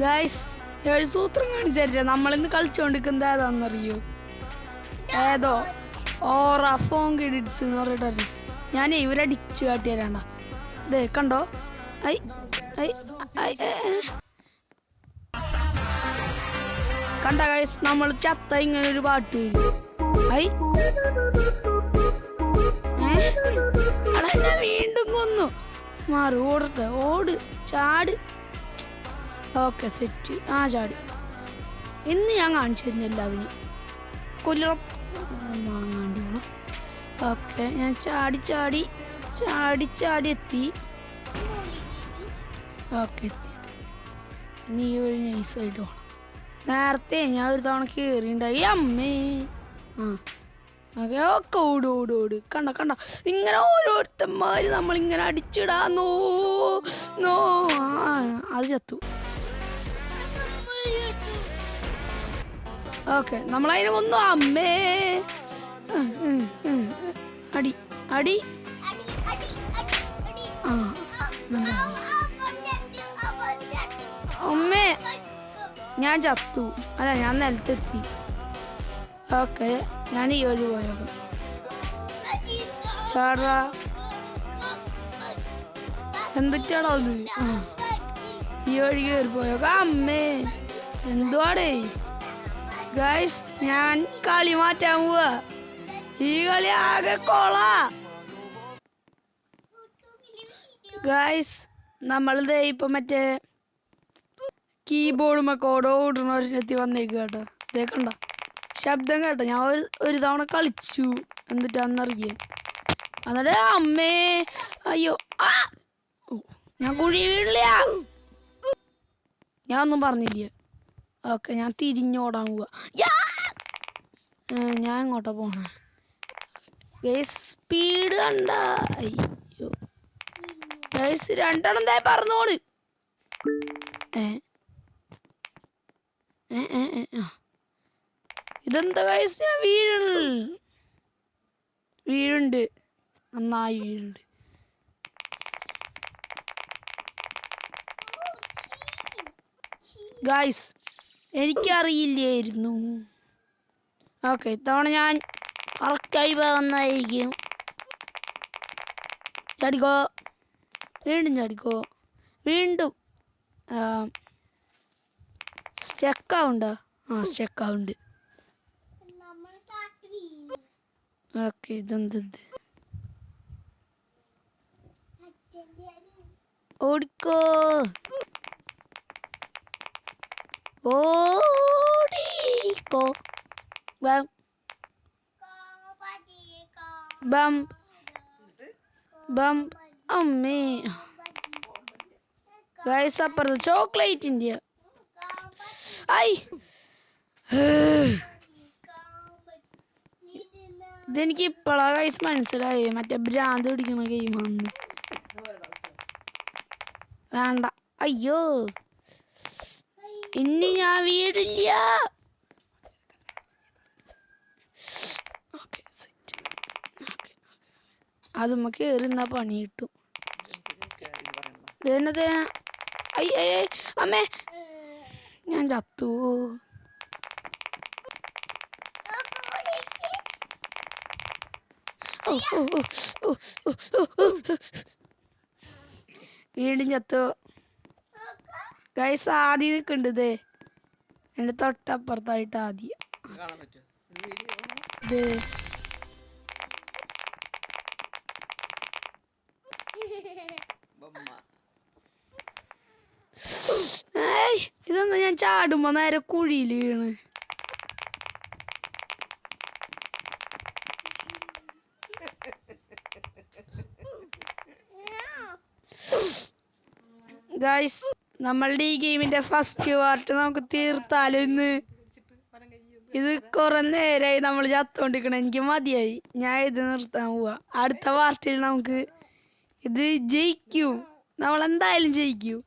Guys ഒരു സൂത്രം കാണിച്ചാ നമ്മളിന്ന് കളിച്ചോണ്ടിരിക്കുന്നത് ഏതാണെന്നറിയോ? ഏതോ ഓറ ഫോൺ ക്രെഡിറ്റ്സ് എന്ന് പറഞ്ഞിട്ട് ഞാൻ ഇവരടിച്ച് കാട്ടിയരാണ്ട. ഇതേ കണ്ടോ? ഐ ഐ ഐ കണ്ട ഗൈസ്, നമ്മൾ ചത്ത ഇങ്ങനെ ഒരു പാട്ട് ഐ അടാ ഞാൻ വീണ്ടും കൊന്നു. മാറി ഓടട്ടെ, ഓട് ചാട്. Okay set. ആ ചാടി. ഇന്ന് ഞാൻ കാണിച്ചു തരുന്നില്ല അതിന് കൊല്ലം വാങ്ങാണ്ടി വേണം. ഓക്കെ ഞാൻ ചാടി ചാടി ചാടി ചാടി എത്തി. ഓക്കെ എത്തിയിട്ട് ഇനി ഈ വഴി നൈസായിട്ട് പോകണം. നേരത്തെ ഞാൻ ഒരു തവണ കയറിണ്ടായി. അമ്മേ ആ ഓക്കെ ഒക്കെ ഓട് ഓട് ഓട്. കണ്ട കണ്ട ഇങ്ങനെ ഓരോരുത്തന്മാര് നമ്മളിങ്ങനെ അടിച്ചിടാന്നോ നോ. അത് ചത്തു. ഓക്കെ നമ്മളതിനെ കൊന്നു. അമ്മേ അടി അടി. ആ അമ്മേ ഞാൻ ചത്തു. അല്ല ഞാൻ നിലത്തെത്തി. ഓക്കെ ഞാൻ ഈ വഴി പോയത് ചാടാ. എന്തൊക്കെയാണോ അത്? ആ ഈ വഴി കയറി പോയോ? അമ്മേ എന്തുവാടേ ഗൈസ്, ഞാൻ കളി മാറ്റാൻ പോവാ. ഈ കളി ആകെ കൊളാ ഗൈസ്. നമ്മളിത് ഇപ്പൊ മറ്റേ കീബോർഡുമൊക്കെ ഓടോടുന്നൊരെത്തി വന്നേക്ക് കേട്ടോ. ഇതേ കണ്ട ശബ്ദം കേട്ടോ. ഞാൻ ഒരു തവണ കളിച്ചു എന്നിട്ടാന്നറിയേ. എന്നിട്ട് അമ്മേ അയ്യോ ഞാൻ കുഴി വീഴില്ല. ഞാൻ ഒന്നും പറഞ്ഞില്ല. ഓക്കെ ഞാൻ തിരിഞ്ഞോടാൻ പോവാ. ഞാൻ എങ്ങോട്ടാ പോണ? സ്പീഡ് കണ്ട. അയ്യോ ഗൈസ് രണ്ടെണ്ണം തായി പറഞ്ഞോള്. ഇതെന്താ ഗൈസ്? ഞാൻ വീഴുണ്ട്. നന്നായി വീഴുണ്ട്. ഗൈസ് എനിക്കറിയില്ലായിരുന്നു. ഓക്കെ ഇത്തവണ ഞാൻ കറക്റ്റായി വന്നായിരിക്കും. ചാടിക്കോ, വീണ്ടും ചാടിക്കോ, വീണ്ടും. സ്റ്റക്കാവുണ്ടോ? ആ സ്റ്റക്കാവുണ്ട്. ഓക്കെ ഇതെന്തത്? ഓടിക്കോ ഓടിക്കോ. ബം ബം ബം. അമ്മേ ഗൈസ് അപ്പുറത്ത് ചോക്ലേറ്റിൻ്റെ. ഐ ഇതെനിക്ക് ഇപ്പോഴാ ഗൈസ് മനസ്സിലായി മറ്റേ ഭ്രാന്ത് പിടിക്കുന്ന ഗെയിമാണെന്ന്. വേണ്ട. അയ്യോ ഇനി ഞാൻ വീടില്ല. അത് നമുക്ക് കയറുന്ന പണി കിട്ടും. അമ്മേ ഞാൻ ചത്തു. വീണ്ടും ചത്തു. ഗൈസ് ആദ്യം നിൽക്കണ്ടത് എൻ്റെ തൊട്ടപ്പുറത്തായിട്ട്. ആദ്യം ഇതൊന്നും ഞാൻ ചാടുമ്പോ നേരെ കുഴിയിൽ വീണ്. ഗൈസ് നമ്മളുടെ ഈ ഗെയിമിന്റെ ഫസ്റ്റ് പാർട്ട് നമുക്ക് തീർത്താലോ ഇന്ന്? ഇത് കുറെ നേരമായി നമ്മൾ ചത്തോണ്ടിരിക്കണം. എനിക്ക് മതിയായി. ഞാൻ ഇത് നിർത്താൻ പോവാ. അടുത്ത പാർട്ടിൽ നമുക്ക് ഇത് ജയിക്കും. നമ്മളെന്തായാലും ജയിക്കും.